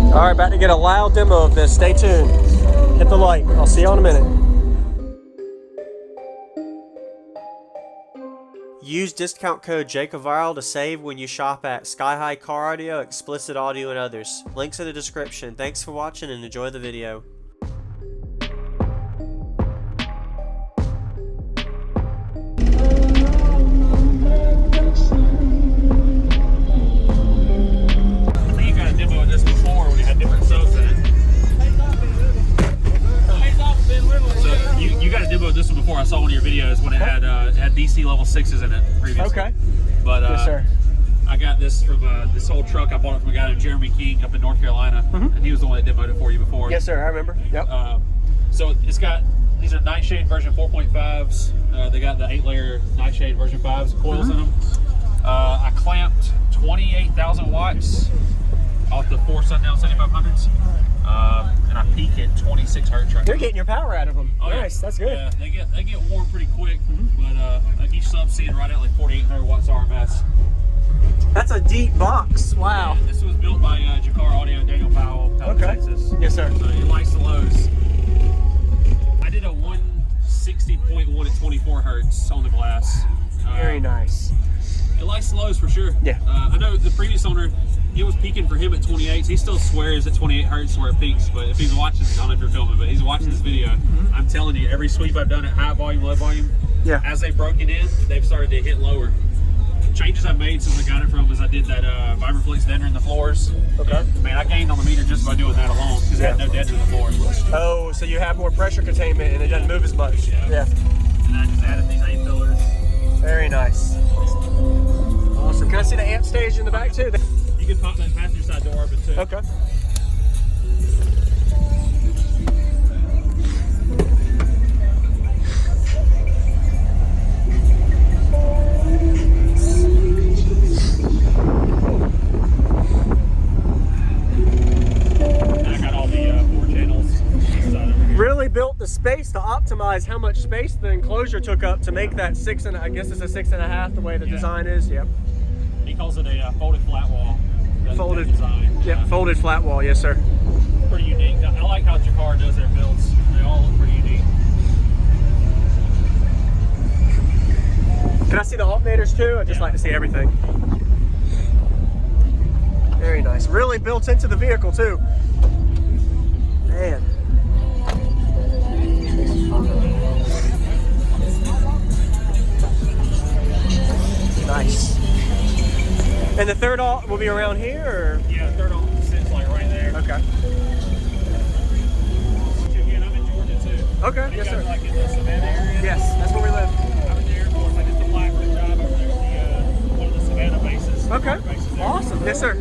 All right, about to get a loud demo of this. Stay tuned. Hit the light. I'll see you in a minute. Use discount code JacobViral to save when you shop at Sky High Car Audio, Explicit Audio, and others. Links in the description. Thanks for watching and enjoy the video. This one before. I saw one of your videos when it had DC level 6s in it previously. Okay. But yes, sir. I got this from this old truck. I bought it from a guy named Jeremy King up in North Carolina, and he was the one that demoed it for you before. Yes, sir. I remember. Yep. So it's got, these are Nightshade version 4.5s. They got the 8-layer Nightshade version 5s coils in them. I clamped 28,000 watts off the 4 Sundown 7500s. And I peak at 26 hertz right now. You're getting your power out of them. Oh, nice, yeah. That's good. Yeah, they get warm pretty quick, but like each sub's seeing right at like 4,800 watts RMS. That's a deep box. Wow. Yeah, this was built by JacobViral Audio, Daniel Powell, out of Texas. Yes, sir. So it likes the lows. I did a 160.1 at 24 hertz on the glass. Very nice. It likes the lows for sure. Yeah. I know the previous owner, it was peaking for him at 28. He still swears at 28 hertz where it peaks, but if he's watching, I don't know if you're filming, but he's watching this video, I'm telling you, every sweep I've done at high volume, low volume, as they've broken in, they've started to hit lower. Changes I've made since I got it from is I did that Vibraflex deadener in the floors. Okay. Man, I gained on the meter just by doing that alone because it had no deadener in the floor. Oh, so you have more pressure containment and it doesn't move as much. Yeah. And I just added these 8 pillars. Very nice. Awesome. Can I see the amp stage in the back too? You can pop that passenger side door open too. Okay. And I got all the 4 channels this side over here. Really built the space to optimize how much space the enclosure took up to make that 6 and I guess it's a 6.5 the way the design is. Yep. He calls it a folded flat wall. Folded design. Yep, folded flat wall, yes sir. Pretty unique. I like how JacobViral does their builds. They all look pretty unique. Can I see the alternators too? I just like to see everything. Very nice. Really built into the vehicle too. Man. Again, and the third alt will be around here, or? Yeah, third alt sits like right there. Okay. Again, I'm in Georgia too. Okay, yes sir. Like in the Savannah area? Yes, that's where we live. I'm in the Air Force. I did the Blackwood job over there with one of the Savannah bases. Okay, Bases awesome. Yes sir.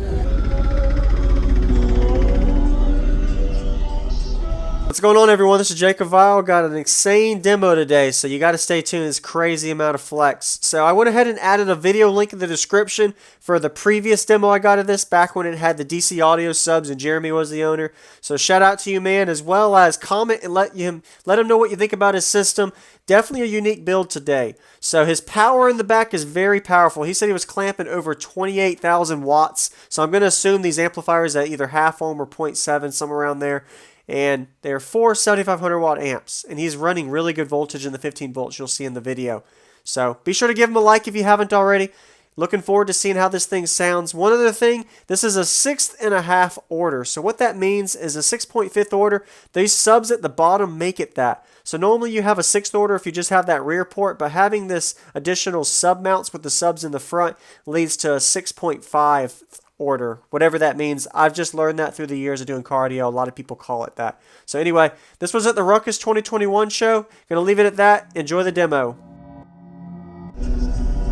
What's going on, everyone? This is JacobViral. Got an insane demo today, so you got to stay tuned. It's crazy amount of flex. So I went ahead and added a video link in the description for the previous demo I got of this back when it had the DC audio subs and Jeremy was the owner. So shout out to you, man, as well as comment and let him know what you think about his system. Definitely a unique build today. So his power in the back is very powerful. He said he was clamping over 28,000 watts. So I'm going to assume these amplifiers at either half ohm or 0.7, somewhere around there. And they're 4 7,500 watt amps, and he's running really good voltage in the 15 volts you'll see in the video. So be sure to give him a like if you haven't already. Looking forward to seeing how this thing sounds. One other thing, this is a 6.5 order. So what that means is a 6.5 order. These subs at the bottom make it that. So normally you have a 6th order if you just have that rear port, but having this additional sub mounts with the subs in the front leads to a 6.5 order, whatever that means. I've just learned that through the years of doing cardio. A lot of people call it that. So anyway, this was at the Ruckus 2021 show. Gonna leave it at that. Enjoy the demo.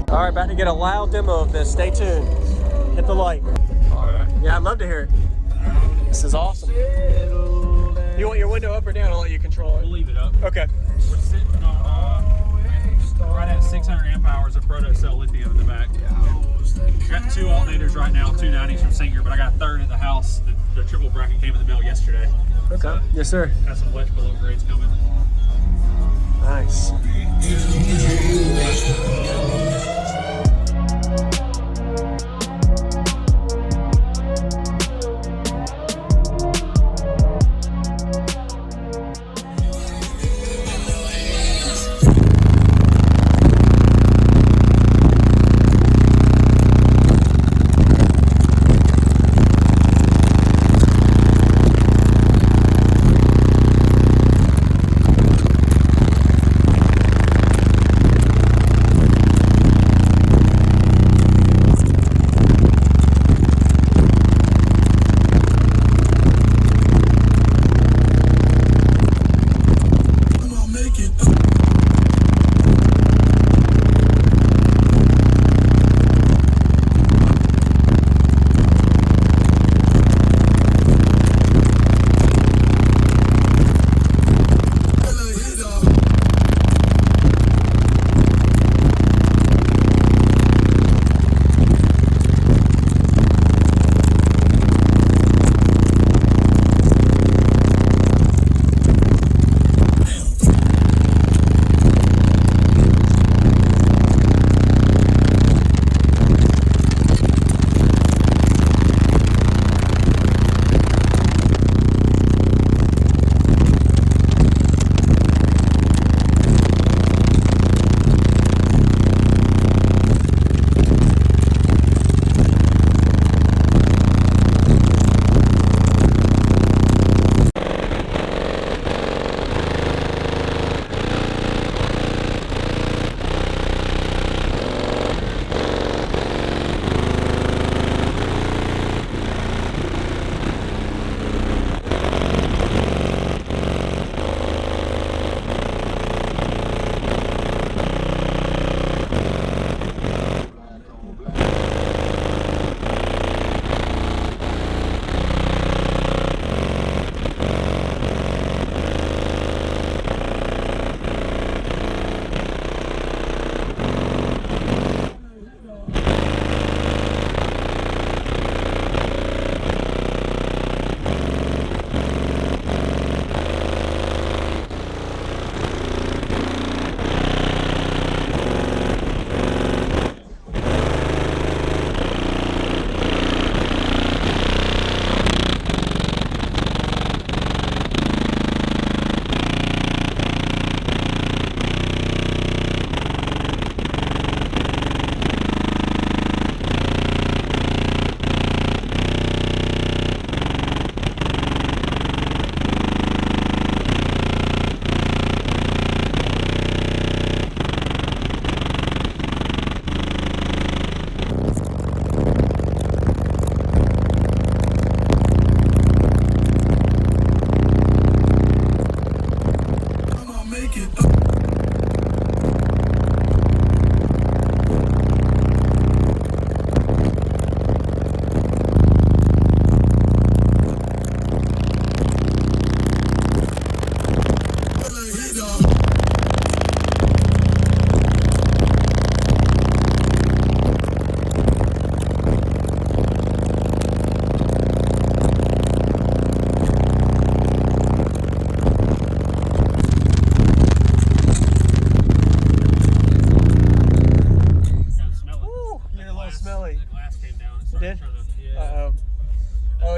All right, about to get a loud demo of this. Stay tuned. Hit the light. All right. Yeah, I'd love to hear it. This is awesome. You want your window up or down? I'll let you control it. We'll leave it up. Okay. We're sitting on right at 600 amp hours of proto cell lithium in the back. Got 2 alternators right now, 2 90s from Singer, but I got a 3rd at the house. The triple bracket came in the mail yesterday. Okay. So yes, sir. Got some wedge below grades coming. Nice.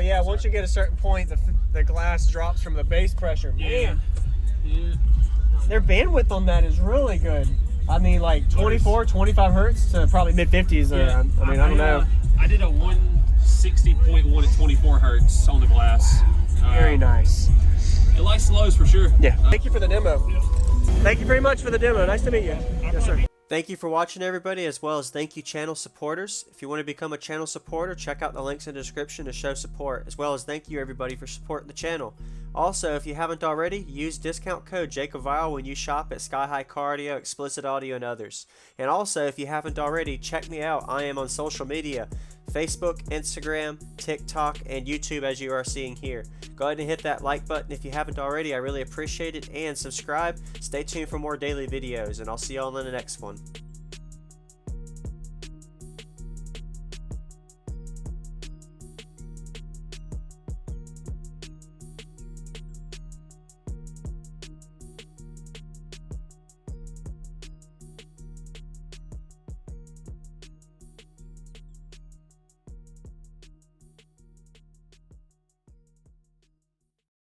yeah, once you get a certain point, the glass drops from the bass pressure. Man, Yeah. their bandwidth on that is really good. I mean, like 24, 25 hertz to probably mid 50s. Yeah. I mean, I don't know. I did a 160.1 at 24 hertz on the glass. Very nice. It likes the lows for sure. Yeah. Thank you for the demo. Thank you very much for the demo. Nice to meet you. Yes, sir. Thank you for watching, everybody, as well as thank you, channel supporters. If you want to become a channel supporter, check out the links in the description to show support, as well as thank you, everybody, for supporting the channel. Also, if you haven't already, use discount code JacobViral when you shop at Sky High Car Audio, Explicit Audio, and others. And also, if you haven't already, check me out. I am on social media, Facebook, Instagram, TikTok, and YouTube, as you are seeing here. Go ahead and hit that like button if you haven't already. I really appreciate it. And subscribe. Stay tuned for more daily videos, and I'll see y'all in the next one.